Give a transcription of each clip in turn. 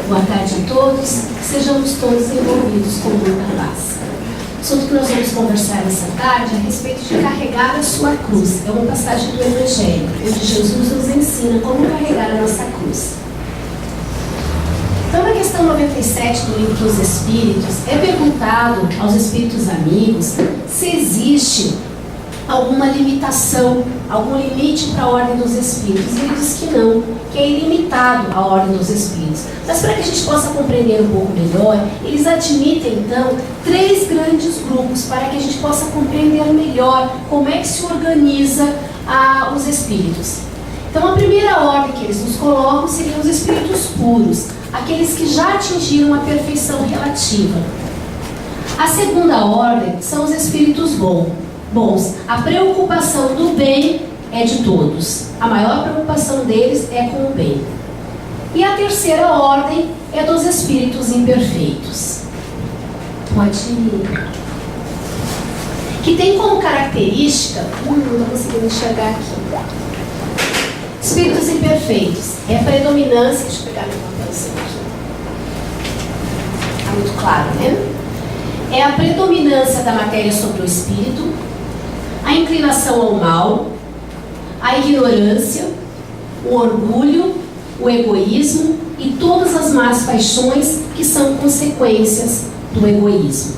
Boa tarde a todos, que sejamos todos envolvidos com muita paz. O assunto que nós vamos conversar essa tarde é a respeito de carregar a sua cruz. É uma passagem do Evangelho, onde Jesus nos ensina como carregar a nossa cruz. Então, na questão 97 do Livro dos Espíritos, é perguntado aos espíritos amigos se existe alguma limitação, algum limite para a ordem dos espíritos. E ele diz que não, que é ilimitado a ordem dos espíritos. Mas para que a gente possa compreender um pouco melhor, eles admitem então 3 grandes grupos para que a gente possa compreender melhor como é que se organiza os espíritos. Então a primeira ordem que eles nos colocam seriam os espíritos puros, aqueles que já atingiram a perfeição relativa. A segunda ordem são os espíritos bons. A preocupação do bem é de todos. A maior preocupação deles é com o bem. E a terceira ordem é dos espíritos imperfeitos. Pode ir. Que tem como característica... não estou conseguindo enxergar aqui. Espíritos imperfeitos. É a predominância... Deixa eu pegar meu papelzinho aqui. Está muito claro, né? É a predominância da matéria sobre o espírito, a inclinação ao mal, a ignorância, o orgulho, o egoísmo e todas as más paixões que são consequências do egoísmo.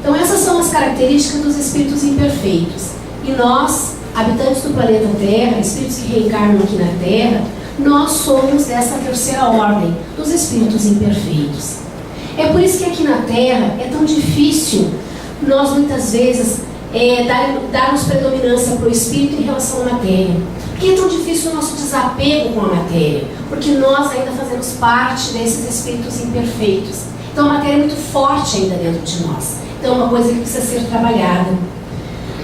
Então essas são as características dos espíritos imperfeitos. E nós, habitantes do planeta Terra, espíritos que reencarnam aqui na Terra, nós somos dessa terceira ordem, dos espíritos imperfeitos. É por isso que aqui na Terra é tão difícil nós muitas vezes darmos predominância para o espírito em relação à matéria. Por que é tão difícil o nosso desapego com a matéria? Porque nós ainda fazemos parte desses espíritos imperfeitos. Então a matéria é muito forte ainda dentro de nós. Então é uma coisa que precisa ser trabalhada.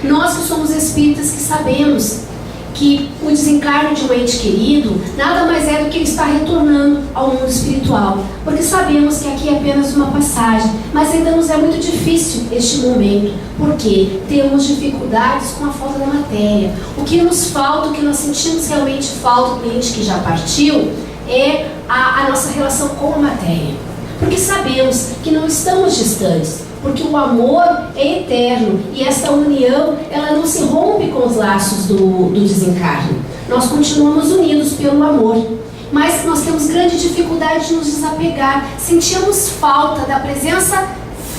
Nós que somos espíritas que sabemos que o desencarne de um ente querido nada mais é do que ele estar retornando ao mundo espiritual, porque sabemos que aqui é apenas uma passagem, mas ainda nos é muito difícil este momento, porque temos dificuldades com a falta da matéria. O que nos falta, o que nós sentimos realmente falta do ente que já partiu, é a nossa relação com a matéria, porque sabemos que não estamos distantes, porque o amor é eterno e essa união, ela não se rompe com os laços do desencarne. Nós continuamos unidos pelo amor, mas nós temos grande dificuldade de nos desapegar. Sentimos falta da presença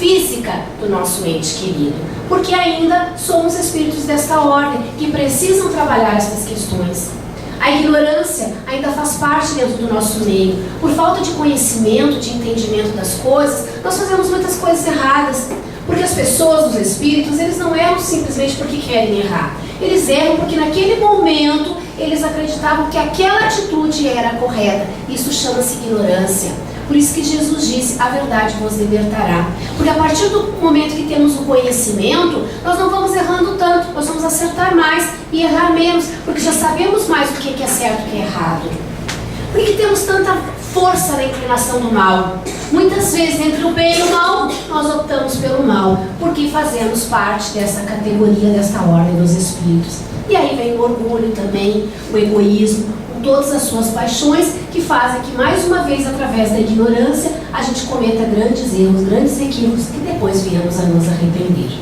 física do nosso ente querido, porque ainda somos espíritos desta ordem que precisam trabalhar essas questões. A ignorância ainda faz parte dentro do nosso meio. Por falta de conhecimento, de entendimento das coisas, nós fazemos muitas coisas erradas. Porque as pessoas, os espíritos, eles não erram simplesmente porque querem errar. Eles erram porque naquele momento eles acreditavam que aquela atitude era correta. Isso chama-se ignorância. Por isso que Jesus disse, a verdade vos libertará. Porque a partir do momento que temos o conhecimento, nós não vamos errando tanto, nós vamos acertar mais e errar menos, porque já sabemos mais o que é certo e o que é errado. Por que temos tanta força na inclinação do mal? Muitas vezes, entre o bem e o mal, nós optamos pelo mal, porque fazemos parte dessa categoria, dessa ordem dos espíritos. E aí vem o orgulho também, o egoísmo, todas as suas paixões que fazem que, mais uma vez, através da ignorância, a gente cometa grandes erros, grandes equívocos que depois viemos a nos arrepender.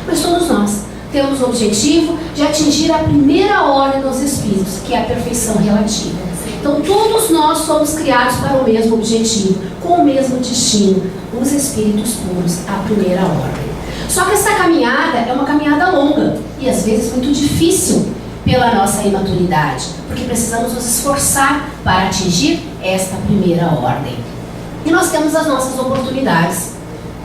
Mas todos nós temos o objetivo de atingir a primeira ordem dos espíritos, que é a perfeição relativa. Então todos nós somos criados para o mesmo objetivo, com o mesmo destino, os espíritos puros, a primeira ordem. Só que essa caminhada é uma caminhada longa e às vezes muito difícil, pela nossa imaturidade, porque precisamos nos esforçar para atingir esta primeira ordem. E nós temos as nossas oportunidades.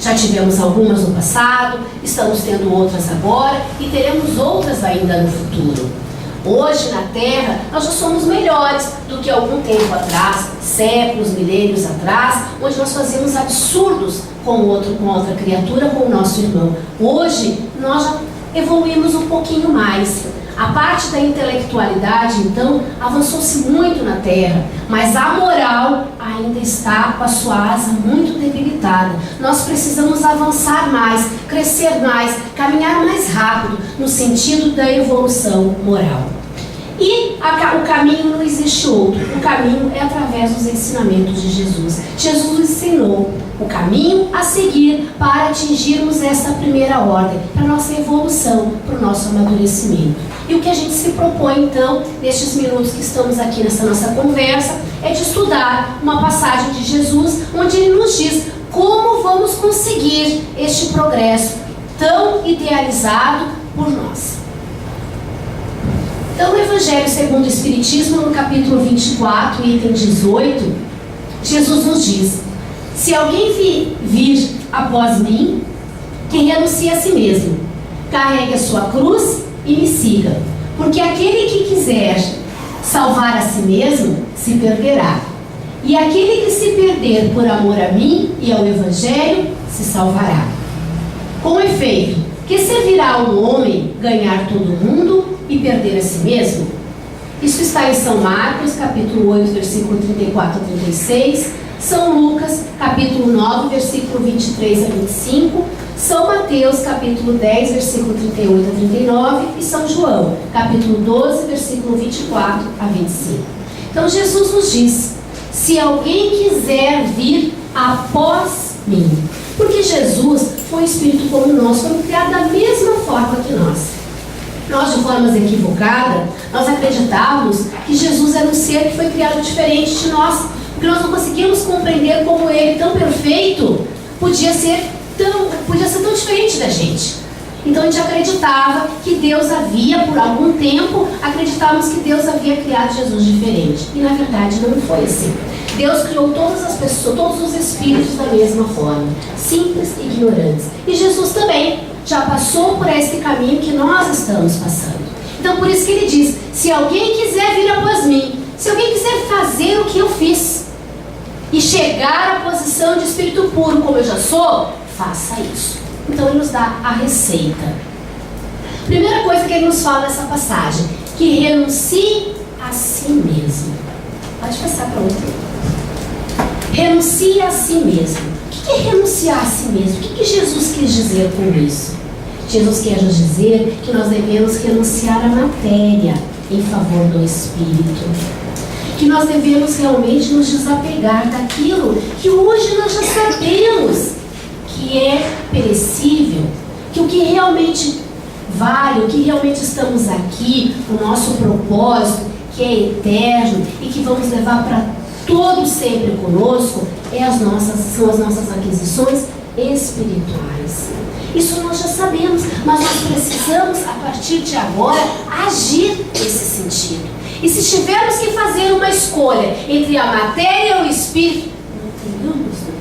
Já tivemos algumas no passado, estamos tendo outras agora e teremos outras ainda no futuro. Hoje na Terra nós já somos melhores do que algum tempo atrás, séculos, milênios atrás, onde nós fazíamos absurdos com outra criatura, com o nosso irmão. Hoje nós já evoluímos um pouquinho mais. A parte da intelectualidade, então, avançou-se muito na Terra, mas a moral ainda está com a sua asa muito debilitada. Nós precisamos avançar mais, crescer mais, caminhar mais rápido no sentido da evolução moral. E o caminho não existe outro. O caminho é através dos ensinamentos de Jesus. Jesus nos ensinou o caminho a seguir para atingirmos essa primeira ordem, para a nossa evolução, para o nosso amadurecimento. E o que a gente se propõe, então, nestes minutos que estamos aqui nessa nossa conversa, é de estudar uma passagem de Jesus, onde ele nos diz como vamos conseguir este progresso tão idealizado por nós. Então, no Evangelho segundo o Espiritismo, no capítulo 24, item 18, Jesus nos diz: se alguém vir após mim, que renuncie a si mesmo, carregue a sua cruz e me siga. Porque aquele que quiser salvar a si mesmo, se perderá. E aquele que se perder por amor a mim e ao Evangelho, se salvará. Com efeito, que servirá um homem ganhar todo o mundo e perder a si mesmo? Isso está em São Marcos, capítulo 8, versículo 34 a 36, São Lucas, capítulo 9, versículo 23 a 25, São Mateus, capítulo 10, versículo 38 a 39 e São João, capítulo 12, versículo 24 a 25. Então Jesus nos diz: se alguém quiser vir após mim, porque Jesus foi um espírito como nós, foi criado da mesma forma que nós. Nós, de formas equivocadas, nós acreditávamos que Jesus era um ser que foi criado diferente de nós, porque nós não conseguíamos compreender como ele, tão perfeito, podia ser tão diferente da gente. Então a gente acreditava que Deus havia, por algum tempo, acreditávamos que Deus havia criado Jesus diferente. E na verdade não foi assim. Deus criou todas as pessoas, todos os espíritos da mesma forma, simples e ignorantes. E Jesus também já passou por esse caminho que nós estamos passando. Então por isso que ele diz: se alguém quiser vir após mim, se alguém quiser fazer o que eu fiz e chegar à posição de espírito puro como eu já sou, faça isso. Então ele nos dá a receita. Primeira coisa que ele nos fala nessa passagem: que renuncie a si mesmo. Pode passar para outro. Renuncie a si mesmo. O que é renunciar a si mesmo? O que Jesus quis dizer com isso? Jesus quer nos dizer que nós devemos renunciar à matéria em favor do espírito. Que nós devemos realmente nos desapegar daquilo que hoje nós já sabemos que é perecível, que o que realmente vale, o que realmente estamos aqui, o nosso propósito, que é eterno e que vamos levar para todo sempre conosco, são as nossas aquisições espirituais. Isso nós já sabemos, mas nós precisamos, a partir de agora, agir nesse sentido. E se tivermos que fazer uma escolha entre a matéria e o espírito, não tenhamos dúvida,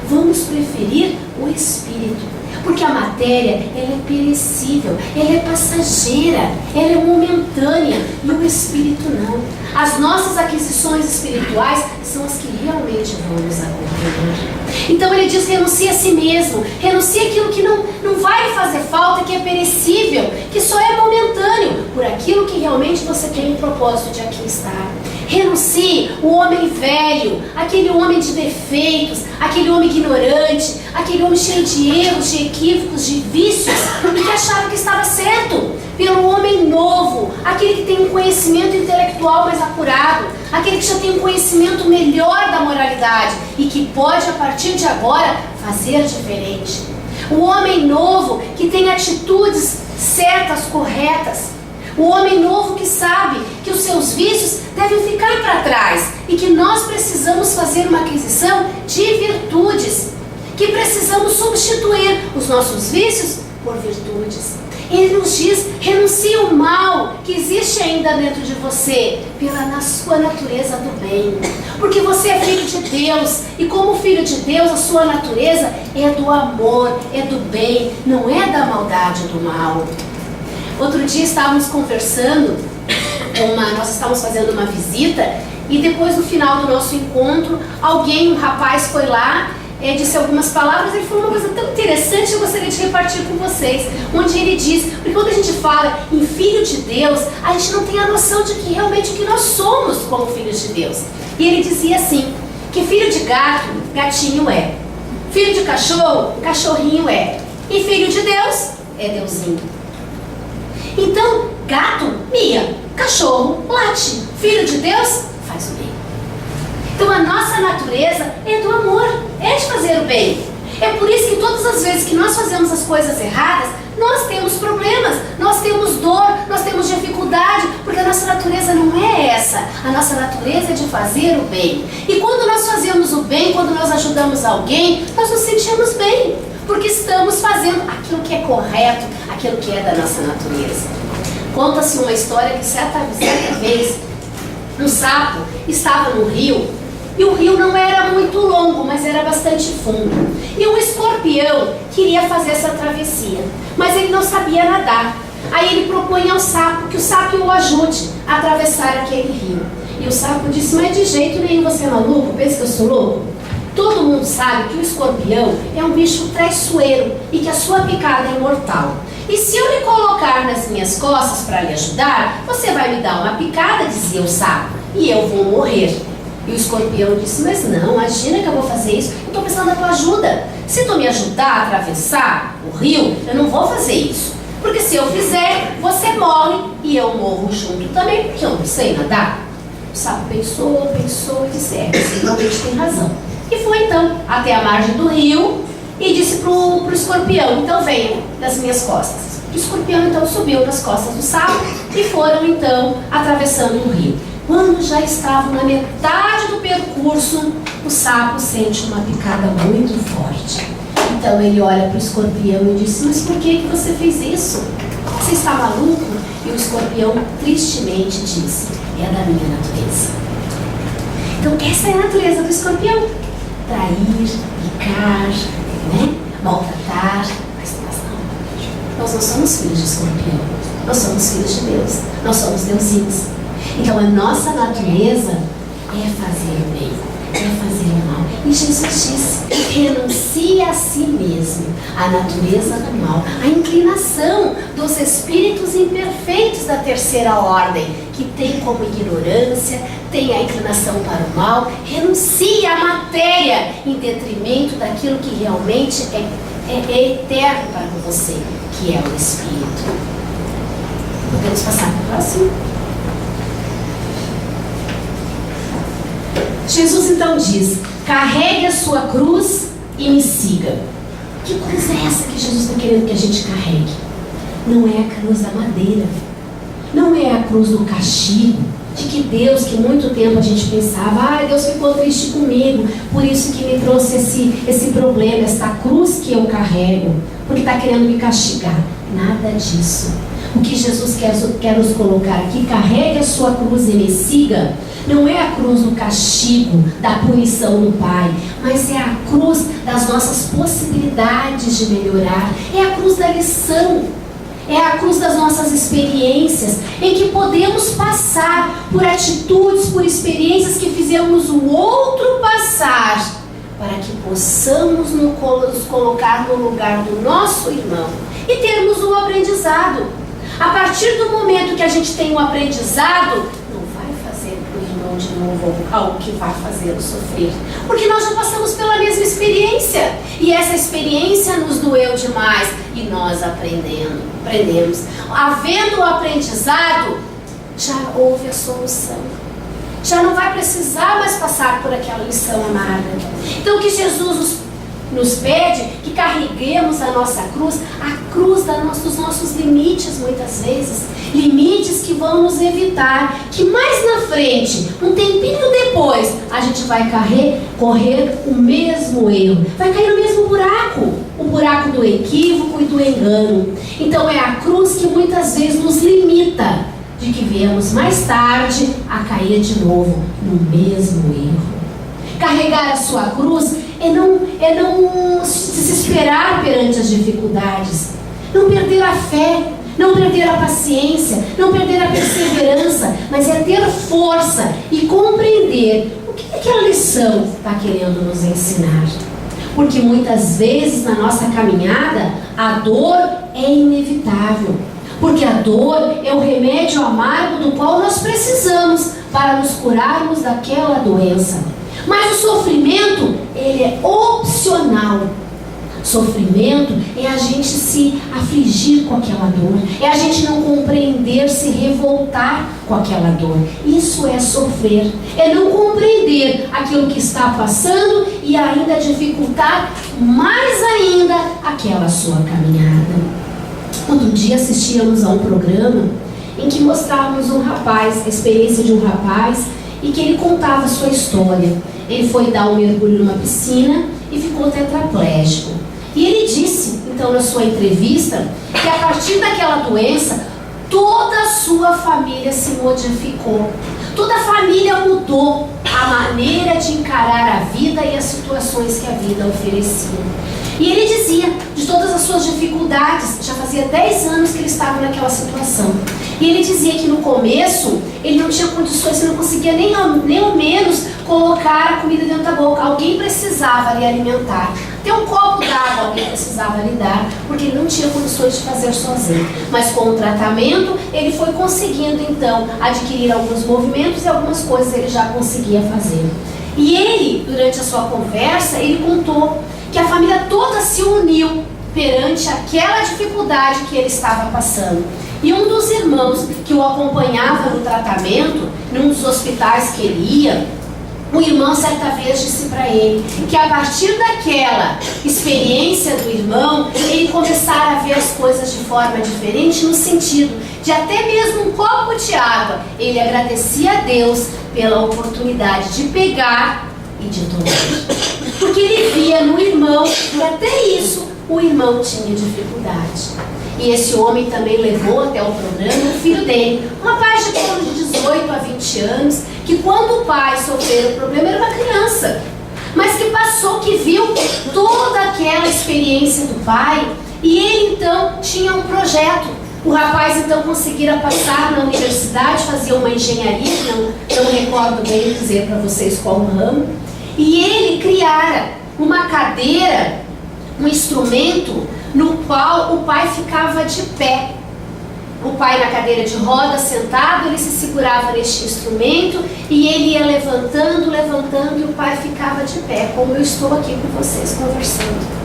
vamos preferir o espírito. Porque a matéria, ela é perecível, ela é passageira, ela é momentânea, e o espírito não. As nossas aquisições espirituais são as que realmente vão nos acompanhar. Então ele diz: renuncie a si mesmo, renuncie aquilo que não vai fazer falta, que é perecível, que só é momentâneo, por aquilo que realmente você tem o propósito de aqui estar. Renuncie o homem velho, aquele homem de defeitos, aquele homem ignorante, aquele homem cheio de erros, de equívocos, de vícios, e que achava que estava certo, pelo homem novo, aquele que tem um conhecimento intelectual mais apurado, aquele que já tem um conhecimento melhor da moralidade e que pode, a partir de agora, fazer diferente. O homem novo que tem atitudes certas, corretas. O homem novo que sabe que os seus vícios devem ficar para trás e que nós precisamos fazer uma aquisição de virtudes, que precisamos substituir os nossos vícios por virtudes. Ele nos diz: renuncie o mal que existe ainda dentro de você na sua natureza do bem. Porque você é filho de Deus e como filho de Deus a sua natureza é do amor, é do bem, não é da maldade ou do mal. Outro dia estávamos conversando, nós estávamos fazendo uma visita e depois no final do nosso encontro, um rapaz foi lá, disse algumas palavras. Ele falou uma coisa tão interessante, eu gostaria de repartir com vocês, onde ele diz, porque quando a gente fala em filho de Deus, a gente não tem a noção de que realmente o que nós somos como filhos de Deus. E ele dizia assim, que filho de gato, gatinho é, filho de cachorro, cachorrinho é, e filho de Deus é Deusinho. Então, gato mia, cachorro late. Filho de Deus faz o bem. Então a nossa natureza é do amor, é de fazer o bem. É por isso que todas as vezes que nós fazemos as coisas erradas, nós temos problemas, nós temos dor, nós temos dificuldade, porque a nossa natureza não é essa. A nossa natureza é de fazer o bem. E quando nós fazemos o bem, quando nós ajudamos alguém, nós nos sentimos bem, porque estamos fazendo aquilo que é correto, aquilo que é da nossa natureza. Conta-se uma história que certa vez um sapo estava no rio, e o rio não era muito longo, mas era bastante fundo. E um escorpião queria fazer essa travessia, mas ele não sabia nadar. Aí ele propõe ao sapo que o sapo o ajude a atravessar aquele rio. E o sapo disse: mas de jeito nenhum, você é maluco? Pensa que eu sou louco? Todo mundo sabe que o escorpião é um bicho traiçoeiro e que a sua picada é mortal. E se eu lhe colocar nas minhas costas para lhe ajudar, você vai me dar uma picada, dizia o sapo, e eu vou morrer. E o escorpião disse: mas não, imagina que eu vou fazer isso, eu estou precisando da tua ajuda. Se tu me ajudar a atravessar o rio, eu não vou fazer isso. Porque se eu fizer, você morre e eu morro junto também, porque eu não sei nadar. O sapo pensou e disse: você realmente tem razão. E foi então até a margem do rio e disse pro escorpião: então venha das minhas costas. O escorpião então subiu nas costas do sapo e foram então atravessando o rio. Quando já estavam na metade do percurso, o sapo sente uma picada muito forte. Então ele olha para o escorpião e diz: mas por que você fez isso? Você está maluco? E o escorpião tristemente disse: é da minha natureza. Então essa é a natureza do escorpião: trair, picar, maltratar. Mas nós não somos filhos de escorpião, nós somos filhos de Deus, nós somos deusinhos. Então a nossa natureza é fazer o bem, é fazer o mal. E Jesus disse: renuncia a si mesmo, a natureza do mal, a inclinação dos espíritos imperfeitos da terceira ordem, que tem como ignorância, tem a inclinação para o mal. Renuncia à matéria em detrimento daquilo que realmente é eterno para você, que é o Espírito. Podemos passar para o próximo? Jesus então diz: carregue a sua cruz e me siga. Que cruz é essa que Jesus está querendo que a gente carregue? Não é a cruz da madeira, não é a cruz do castigo, de que Deus, que muito tempo a gente pensava: Deus ficou triste comigo, por isso que me trouxe esse problema, essa cruz que eu carrego, porque está querendo me castigar. Nada disso. O que Jesus quer nos colocar aqui: carregue a sua cruz e me siga. Não é a cruz do castigo, da punição do Pai, mas é a cruz das nossas possibilidades de melhorar. É a cruz da lição, é a cruz das nossas experiências, em que podemos passar por atitudes, por experiências que fizemos o outro passar, para que possamos nos colocar no lugar do nosso irmão e termos um aprendizado. A partir do momento que a gente tem um aprendizado, de novo algo que vai fazê-lo sofrer, porque nós já passamos pela mesma experiência e essa experiência nos doeu demais e nós aprendemos. Havendo o aprendizado, já houve a solução, já não vai precisar mais passar por aquela lição amarga. Então que Jesus nos pede que carreguemos a nossa cruz, a cruz dos nossos limites, muitas vezes, limites que vão nos evitar que mais na frente, um tempinho depois, a gente vai correr o mesmo erro, vai cair no mesmo buraco, o buraco do equívoco e do engano. Então é a cruz que muitas vezes nos limita, de que viemos mais tarde a cair de novo no mesmo erro. Carregar a sua cruz é não se desesperar perante as dificuldades, não perder a fé, não perder a paciência, não perder a perseverança, mas é ter força e compreender o que aquela lição está querendo nos ensinar. Porque muitas vezes na nossa caminhada a dor é inevitável, porque a dor é o remédio amargo do qual nós precisamos para nos curarmos daquela doença. Mas o sofrimento, ele é opcional. Sofrimento é a gente se afligir com aquela dor, é a gente não compreender, se revoltar com aquela dor. Isso é sofrer, é não compreender aquilo que está passando e ainda dificultar mais ainda aquela sua caminhada. Outro dia assistíamos a um programa em que mostrávamos um rapaz, a experiência de um rapaz, e que ele contava a sua história. Ele foi dar um mergulho numa piscina e ficou tetraplégico. E ele disse, então, na sua entrevista, que a partir daquela doença, toda a sua família se modificou. Toda a família mudou a maneira de encarar a vida e as situações que a vida oferecia. E ele dizia de todas as suas dificuldades, já fazia 10 anos que ele estava naquela situação. E ele dizia que no começo ele não tinha condições, ele não conseguia nem ao menos colocar a comida dentro da boca. Alguém precisava lhe alimentar. Até um copo d'água alguém precisava lhe dar, porque ele não tinha condições de fazer sozinho. Mas com o tratamento ele foi conseguindo então adquirir alguns movimentos e algumas coisas ele já conseguia fazer. E ele, durante a sua conversa, ele contou que a família toda se uniu perante aquela dificuldade que ele estava passando. E um dos irmãos que o acompanhava no tratamento, num dos hospitais que ele ia, o irmão certa vez disse para ele que a partir daquela experiência do irmão, ele começara a ver as coisas de forma diferente, no sentido de até mesmo um copo de água, ele agradecia a Deus pela oportunidade de pegar e de tomar. Porque ele via no irmão que até isso o irmão tinha dificuldade. E esse homem também levou até o programa o filho dele, um rapaz de torno de 18 a 20 anos, que quando o pai sofreu o problema era uma criança, mas que passou, que viu toda aquela experiência do pai, e ele então tinha um projeto. O rapaz então conseguira passar na universidade, fazia uma engenharia, não recordo bem dizer para vocês qual ramo, e ele criara uma cadeira, um instrumento no qual o pai ficava de pé. O pai na cadeira de roda, sentado, ele se segurava neste instrumento e ele ia levantando, e o pai ficava de pé, como eu estou aqui com vocês conversando.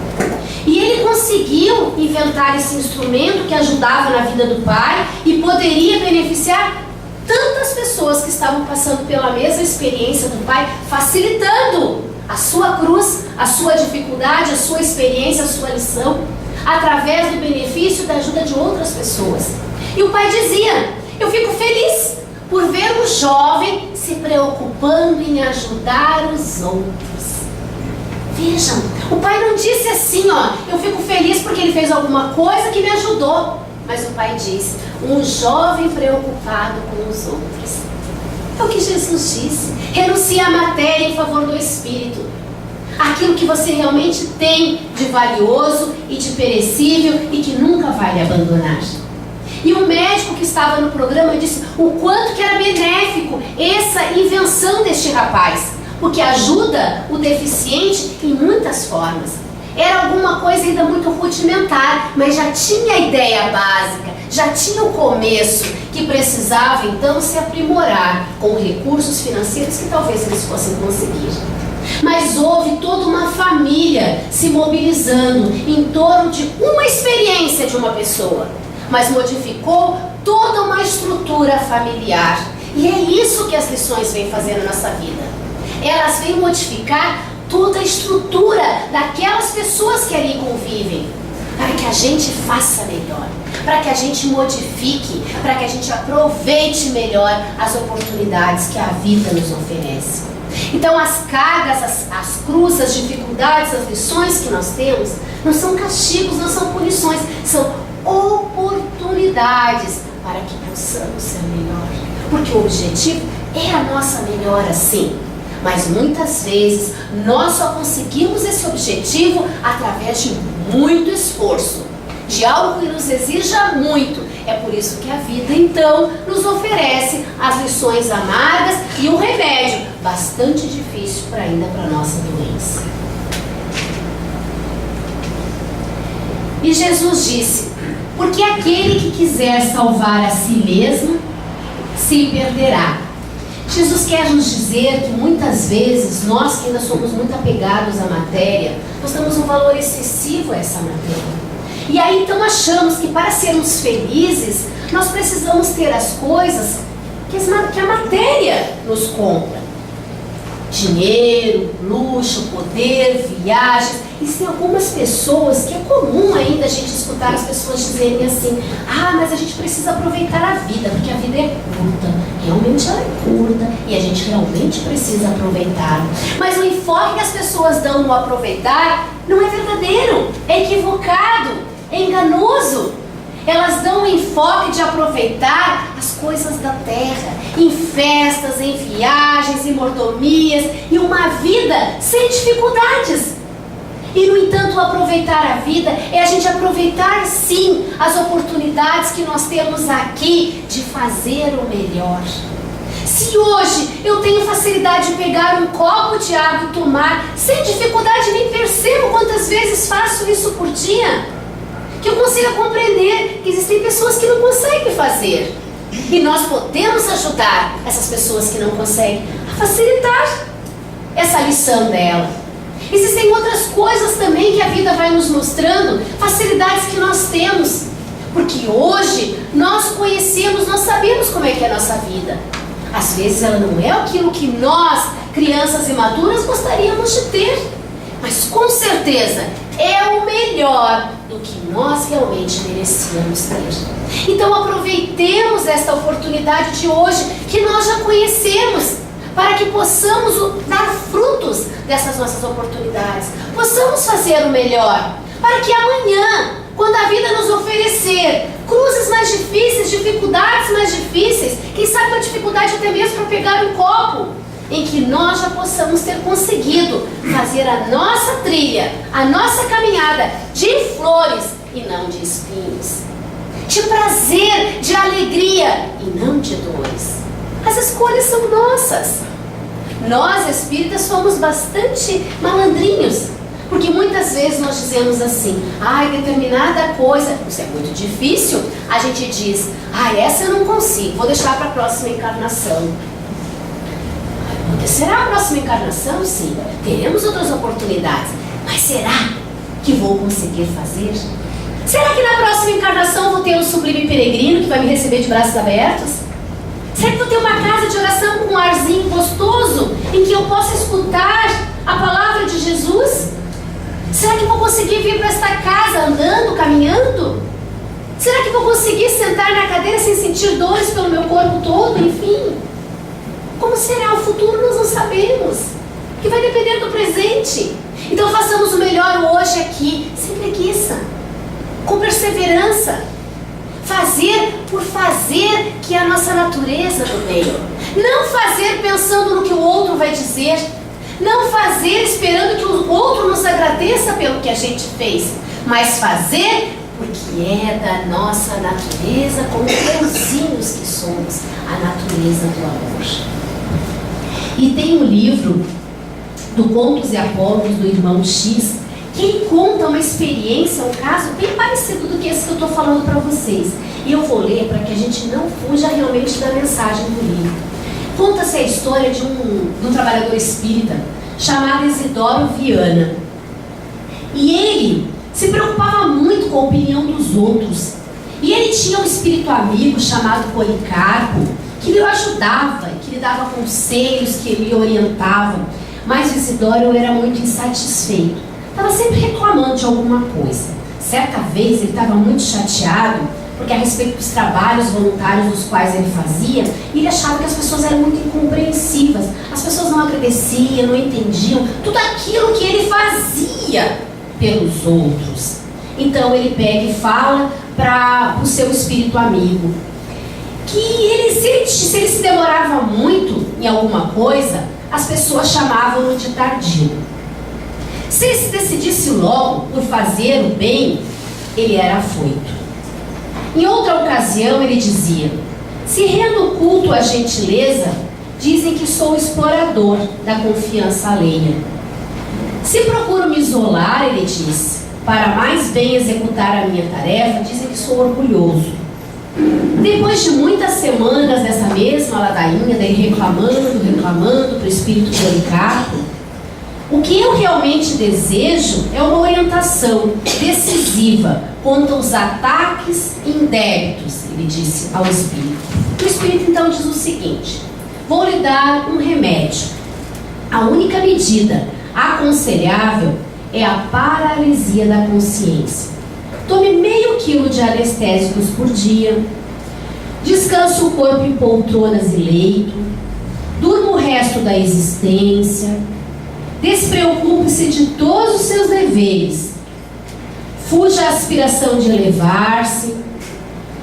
E ele conseguiu inventar esse instrumento que ajudava na vida do pai e poderia beneficiar tantas pessoas que estavam passando pela mesma experiência do pai, facilitando a sua cruz, a sua dificuldade, a sua experiência, a sua lição, através do benefício da ajuda de outras pessoas. E o pai dizia: eu fico feliz por ver um jovem se preocupando em ajudar os outros. Vejam, o pai não disse assim, eu fico feliz porque ele fez alguma coisa que me ajudou. Mas o pai disse: um jovem preocupado com os outros. É o que Jesus disse. Renuncie à matéria em favor do Espírito. Aquilo que você realmente tem de valioso e de perecível e que nunca vai lhe abandonar. E o médico que estava no programa disse o quanto que era benéfico essa invenção deste rapaz, porque ajuda o deficiente em muitas formas. Era alguma coisa ainda muito rudimentar, mas já tinha a ideia básica, já tinha o começo, que precisava então se aprimorar com recursos financeiros que talvez eles fossem conseguir. Mas houve toda uma família se mobilizando em torno de uma experiência de uma pessoa, mas modificou toda uma estrutura familiar. E é isso que as lições vêm fazer na nossa vida. Elas vêm modificar toda a estrutura daquelas pessoas que ali convivem, para que a gente faça melhor, para que a gente modifique, para que a gente aproveite melhor as oportunidades que a vida nos oferece. Então as cargas, as cruzes, as dificuldades, as lições que nós temos, não são castigos, não são punições, são oportunidades para que possamos ser melhor. Porque o objetivo é a nossa melhora, sim. Mas muitas vezes nós só conseguimos esse objetivo através de muito esforço, de algo que nos exija muito. É por isso que a vida então nos oferece as lições amargas e um remédio bastante difícil ainda para a nossa doença. E Jesus disse: porque aquele que quiser salvar a si mesmo se perderá. Jesus quer nos dizer que muitas vezes nós que ainda somos muito apegados à matéria, nós damos um valor excessivo a essa matéria. E aí então achamos que para sermos felizes, nós precisamos ter as coisas que a matéria nos compra. Dinheiro, luxo, poder, viagens. E tem algumas pessoas que é comum ainda a gente escutar as pessoas dizerem assim: ah, mas a gente precisa aproveitar a vida, porque a vida é curta. Realmente ela é curta e a gente realmente precisa aproveitar. Mas o enfoque que as pessoas dão no aproveitar não é verdadeiro, é equivocado, é enganoso. Elas dão o enfoque de aproveitar as coisas da terra, em festas, em viagens, em mordomias, e uma vida sem dificuldades. E no entanto, aproveitar a vida é a gente aproveitar sim as oportunidades que nós temos aqui de fazer o melhor. Se hoje eu tenho facilidade de pegar um copo de água e tomar sem dificuldade, nem percebo quantas vezes faço isso por dia, que eu consiga compreender que existem pessoas que não conseguem fazer. E nós podemos ajudar essas pessoas que não conseguem a facilitar essa lição dela. Existem outras coisas também que a vida vai nos mostrando, facilidades que nós temos. Porque hoje nós conhecemos, nós sabemos como é que é a nossa vida. Às vezes ela não é aquilo que nós, crianças imaturas, gostaríamos de ter. Mas com certeza é o melhor do que nós realmente merecíamos ter. Então aproveitemos esta oportunidade de hoje que nós já conhecemos, para que possamos dar frutos dessas nossas oportunidades. Possamos fazer o melhor, para que amanhã, quando a vida nos oferecer cruzes mais difíceis, dificuldades mais difíceis, quem sabe uma dificuldade até mesmo para pegar um copo, em que nós já possamos ter conseguido fazer a nossa trilha, a nossa caminhada de flores e não de espinhos, de prazer, de alegria e não de dores. As escolhas são nossas. Nós espíritas somos bastante malandrinhos, porque muitas vezes nós dizemos assim: ai, determinada coisa, isso é muito difícil. A gente diz: ai, essa eu não consigo, vou deixar para a próxima encarnação. Será a próxima encarnação? Sim, teremos outras oportunidades, mas será que vou conseguir fazer? Será que na próxima encarnação vou ter um sublime peregrino que vai me receber de braços abertos? Será que vou ter uma casa de oração com um arzinho gostoso, em que eu possa escutar a palavra de Jesus? Será que vou conseguir vir para esta casa andando, caminhando? Será que vou conseguir sentar na cadeira sem sentir dores pelo meu corpo todo? Enfim, como será o futuro nós não sabemos, que vai depender do presente. Então façamos o melhor hoje aqui, sem preguiça, com perseverança. Fazer por fazer, que é a nossa natureza do bem. Não fazer pensando no que o outro vai dizer. Não fazer esperando que o outro nos agradeça pelo que a gente fez. Mas fazer porque é da nossa natureza, como pãozinhos que somos, a natureza do amor. E tem um livro do Contos e Apólogos do Irmão X, que ele conta uma experiência, um caso bem parecido do que esse que eu estou falando para vocês. E eu vou ler para que a gente não fuja realmente da mensagem do livro. Conta-se a história de um trabalhador espírita chamado Isidoro Viana. E ele se preocupava muito com a opinião dos outros. E ele tinha um espírito amigo chamado Policarpo, que lhe ajudava, que lhe dava conselhos, que lhe orientava. Mas o Isidoro era muito insatisfeito. Estava sempre reclamando de alguma coisa. Certa vez ele estava muito chateado, porque a respeito dos trabalhos voluntários dos quais ele fazia, ele achava que as pessoas eram muito incompreensivas. As pessoas não agradeciam, não entendiam tudo aquilo que ele fazia pelos outros. Então ele pega e fala para o seu espírito amigo que se ele se demorava muito em alguma coisa, as pessoas chamavam-no de tardio. Se ele se decidisse logo por fazer o bem, ele era afoito. Em outra ocasião ele dizia: se rendo culto à gentileza, dizem que sou explorador da confiança alheia. Se procuro me isolar, ele diz, para mais bem executar a minha tarefa, dizem que sou orgulhoso. Depois de muitas semanas dessa mesma ladainha, dele reclamando para o espírito Policarpo, O que eu realmente desejo é uma orientação decisiva contra os ataques indébitos, ele disse ao Espírito. O Espírito então diz o seguinte: vou lhe dar um remédio. A única medida aconselhável é a paralisia da consciência. Tome meio quilo de anestésicos por dia, descanse o corpo em poltronas e leito, durma o resto da existência, despreocupe-se de todos os seus deveres, fuja a aspiração de elevar-se,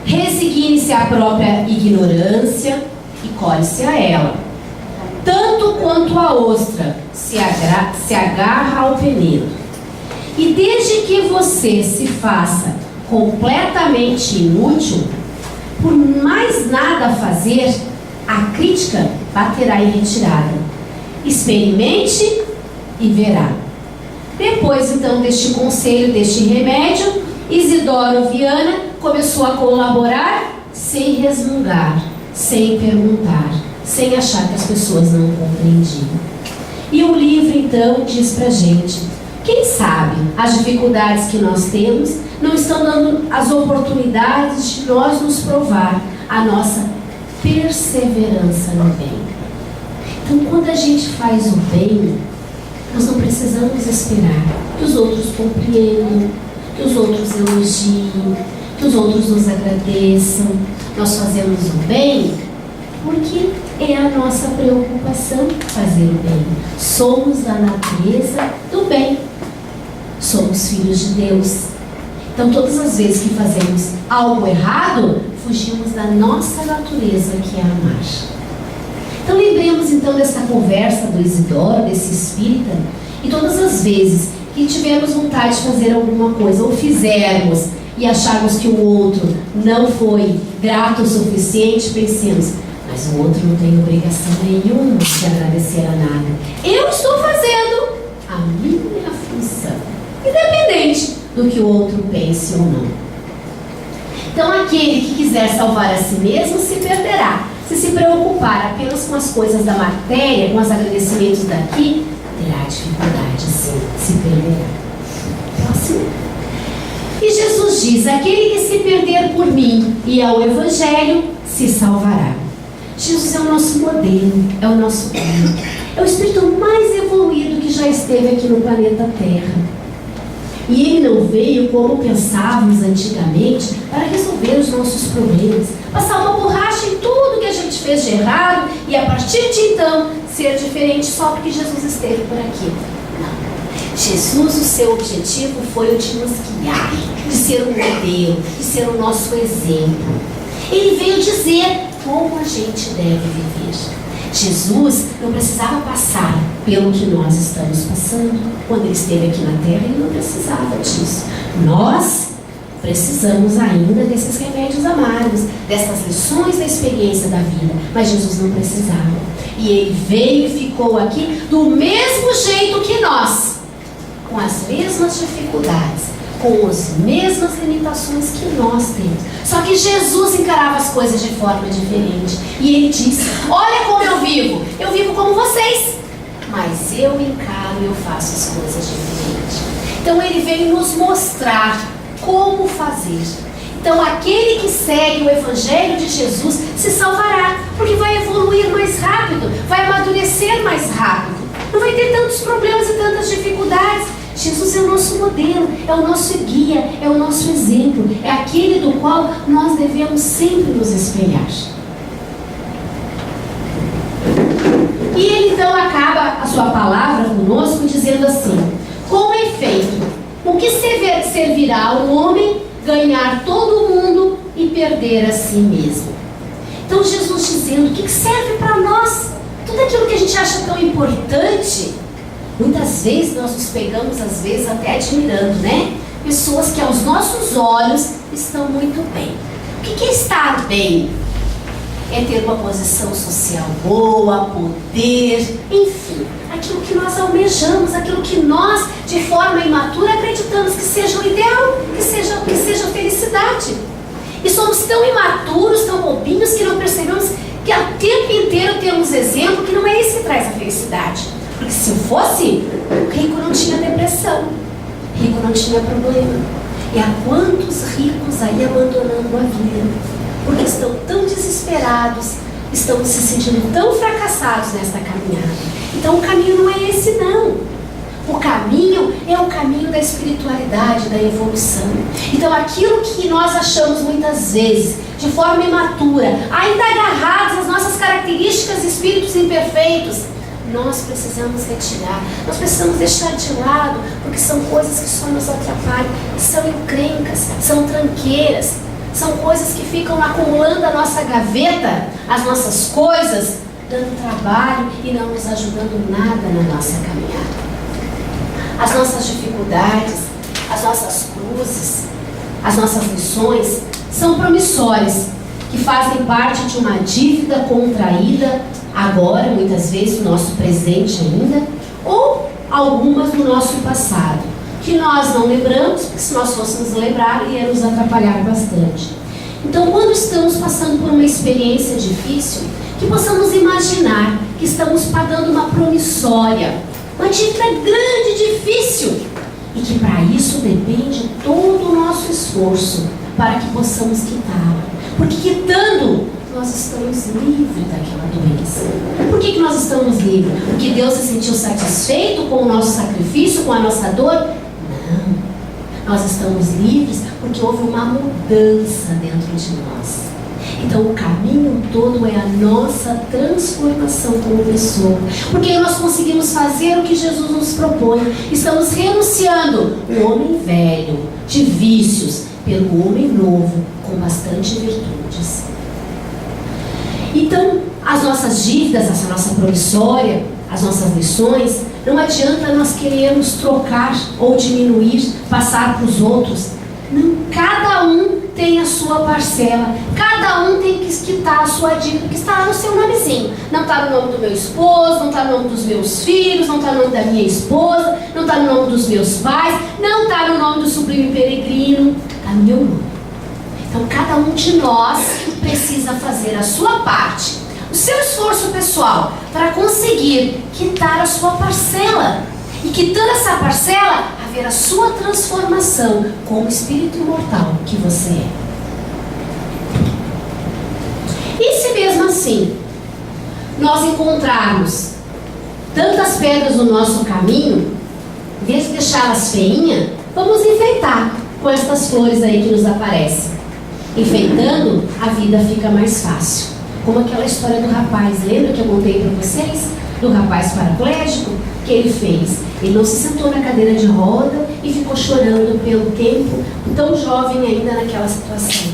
resigne-se à própria ignorância e colhe-se a ela, tanto quanto a ostra se agarra ao penedo. E desde que você se faça completamente inútil, por mais nada a fazer, a crítica baterá em retirada. Experimente e verá. Depois então deste conselho, deste remédio, Isidoro Viana começou a colaborar sem resmungar, sem perguntar, sem achar que as pessoas não compreendiam. E o livro então diz pra gente: quem sabe as dificuldades que nós temos não estão dando as oportunidades de nós nos provar a nossa perseverança no bem. Então, quando a gente faz o bem, nós não precisamos esperar que os outros compreendam, que os outros elogiem, que os outros nos agradeçam. Nós fazemos o bem porque é a nossa preocupação fazer o bem. Somos da natureza do bem. Somos filhos de Deus. Então, todas as vezes que fazemos algo errado, fugimos da nossa natureza, que é amar. Então, lembremos então dessa conversa do Isidoro, desse espírita, e todas as vezes que tivermos vontade de fazer alguma coisa, ou fizermos e acharmos que o outro não foi grato o suficiente, pensemos: mas o outro não tem obrigação nenhuma de agradecer a nada. Eu estou fazendo a minha função, independente do que o outro pense ou não. Então, aquele que quiser salvar a si mesmo se perderá. Se preocupar apenas com as coisas da matéria, com os agradecimentos daqui, terá dificuldade, sim, se perderá. Próximo. E Jesus diz: aquele que se perder por mim e ao Evangelho se salvará. Jesus é o nosso modelo, é o nosso guia, é o espírito mais evoluído que já esteve aqui no planeta Terra. E ele não veio como pensávamos antigamente para resolver os nossos problemas, passar uma borracha em tudo que a gente fez de errado e a partir de então ser diferente só porque Jesus esteve por aqui. Não. Jesus, o seu objetivo foi o de nos guiar, de ser um modelo, de ser o nosso exemplo. Ele veio dizer como a gente deve viver. Jesus não precisava passar pelo que nós estamos passando. Quando ele esteve aqui na Terra, ele não precisava disso. Nós precisamos ainda desses remédios amargos, dessas lições da experiência da vida, mas Jesus não precisava. E ele veio e ficou aqui do mesmo jeito que nós, com as mesmas dificuldades, com as mesmas limitações que nós temos. Só que Jesus encarava as coisas de forma diferente. E ele disse: olha como eu vivo como vocês, mas eu encaro, eu faço as coisas diferentes. Então ele veio nos mostrar como fazer. Então aquele que segue o Evangelho de Jesus se salvará, porque vai evoluir mais rápido, vai amadurecer mais rápido, não vai ter tantos problemas e tantas dificuldades. Jesus é o nosso modelo, é o nosso guia, é o nosso exemplo, é aquele do qual nós devemos sempre nos espelhar. E ele então acaba a sua palavra conosco dizendo assim: com efeito, o que servirá ao homem ganhar todo o mundo e perder a si mesmo? Então Jesus dizendo: o que serve para nós? Tudo aquilo que a gente acha tão importante, muitas vezes nós nos pegamos, às vezes até admirando, né? Pessoas que aos nossos olhos estão muito bem. O que é estar bem? É ter uma posição social boa, poder, enfim, aquilo que nós almejamos, aquilo que nós, de forma imatura, acreditamos que seja o ideal, que seja a felicidade. E somos tão imaturos, tão bobinhos, que não percebemos que o tempo inteiro temos exemplo que não é isso que traz a felicidade. Porque se fosse, não tinha problema. E há quantos ricos aí abandonando a vida, porque estão tão desesperados, estão se sentindo tão fracassados nesta caminhada. Então o caminho não é esse não. O caminho é o caminho da espiritualidade, da evolução. Então aquilo que nós achamos muitas vezes, de forma imatura, ainda agarrados às nossas características, espíritos imperfeitos, nós precisamos retirar, nós precisamos deixar de lado, porque são coisas que só nos atrapalham, são encrencas, são tranqueiras, são coisas que ficam acumulando a nossa gaveta, as nossas coisas, dando trabalho e não nos ajudando nada na nossa caminhada. As nossas dificuldades, as nossas cruzes, as nossas lições são promissórias, que fazem parte de uma dívida contraída agora, muitas vezes, no nosso presente ainda, ou algumas do nosso passado, que nós não lembramos, porque se nós fôssemos lembrar, ia nos atrapalhar bastante. Então, quando estamos passando por uma experiência difícil, que possamos imaginar que estamos pagando uma promissória, uma dívida grande e difícil, e que para isso depende todo o nosso esforço para que possamos quitá-la. Porque quitando, nós estamos livres daquela doença. Por que nós estamos livres? Porque Deus se sentiu satisfeito com o nosso sacrifício, com a nossa dor? Não. Nós estamos livres porque houve uma mudança dentro de nós. Então o caminho todo é a nossa transformação como pessoa. Porque nós conseguimos fazer o que Jesus nos propõe. Estamos renunciando o homem velho, de vícios, pelo homem novo, com bastante virtudes. Então, as nossas dívidas, essa nossa promissória, as nossas lições, não adianta nós querermos trocar ou diminuir, passar para os outros. Não, cada um tem a sua parcela, cada um tem que quitar a sua dívida, que está lá no seu nomezinho. Não está no nome do meu esposo, não está no nome dos meus filhos, não está no nome da minha esposa, não está no nome dos meus pais, não está no nome do sobrinho peregrino, está no meu nome. Então cada um de nós precisa fazer a sua parte, o seu esforço pessoal, para conseguir quitar a sua parcela. E quitando essa parcela, haver a sua transformação como espírito imortal que você é. E se mesmo assim nós encontrarmos tantas pedras no nosso caminho, em vez de deixá-las feinhas, vamos enfeitar com estas flores aí que nos aparecem. Enfeitando, a vida fica mais fácil. Como aquela história do rapaz, lembra que eu contei para vocês? Do rapaz paraplégico, que ele fez? Ele não se sentou na cadeira de roda e ficou chorando pelo tempo, tão jovem ainda naquela situação.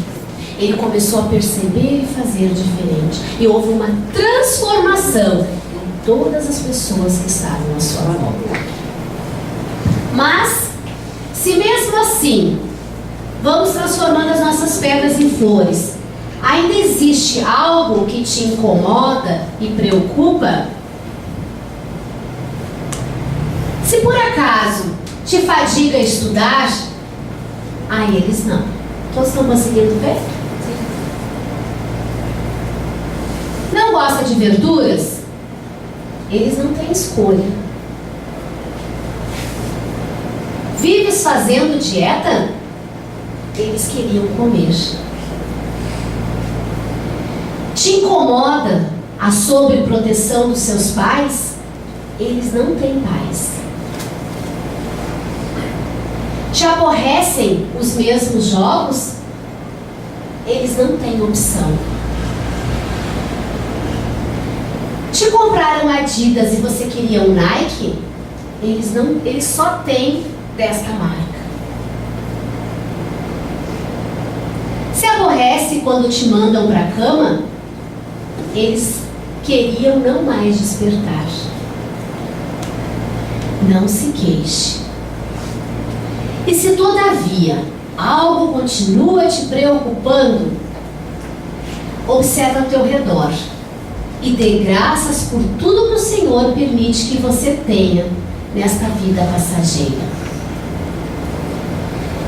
Ele começou a perceber e fazer diferente. E houve uma transformação em todas as pessoas que estavam à sua volta. Mas, se mesmo assim, vamos transformando as nossas pedras em flores, ainda existe algo que te incomoda e preocupa? Se por acaso te fadiga estudar, eles não. Todos estão conseguindo ver? Não gosta de verduras? Eles não têm escolha. Vives fazendo dieta? Eles queriam comer. Te incomoda a sobreproteção dos seus pais? Eles não têm pais. Te aborrecem os mesmos jogos? Eles não têm opção. Te compraram Adidas e você queria um Nike? Eles só têm desta marca. Se aborrece quando te mandam para a cama? Eles queriam não mais despertar. Não se queixe. E se todavia algo continua te preocupando, observa ao teu redor e dê graças por tudo que o Senhor permite que você tenha nesta vida passageira.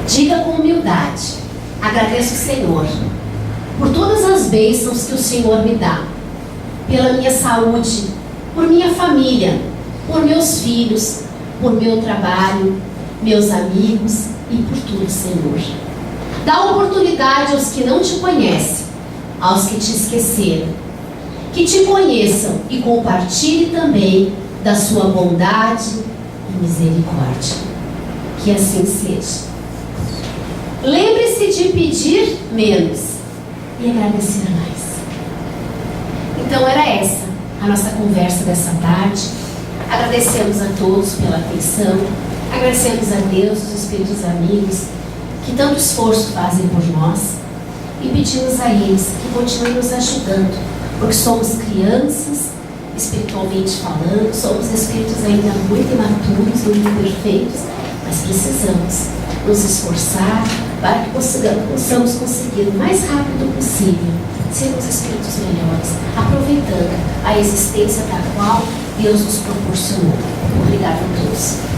Diga com humildade: agradeço o Senhor por todas as bênçãos que o Senhor me dá, pela minha saúde, por minha família, por meus filhos, por meu trabalho, meus amigos e por tudo, Senhor. Dá oportunidade aos que não te conhecem, aos que te esqueceram, que te conheçam e compartilhem também da sua bondade e misericórdia. Que assim seja. Lembre-se de pedir menos e agradecer mais. Então era essa a nossa conversa dessa tarde. Agradecemos a todos pela atenção, agradecemos a Deus, os espíritos amigos, que tanto esforço fazem por nós, e pedimos a eles que continuem nos ajudando, porque somos crianças, espiritualmente falando, somos espíritos ainda muito imaturos, muito imperfeitos, mas precisamos nos esforçar para que possamos conseguir o mais rápido possível sermos espíritos melhores, aproveitando a existência da qual Deus nos proporcionou. Obrigada a todos.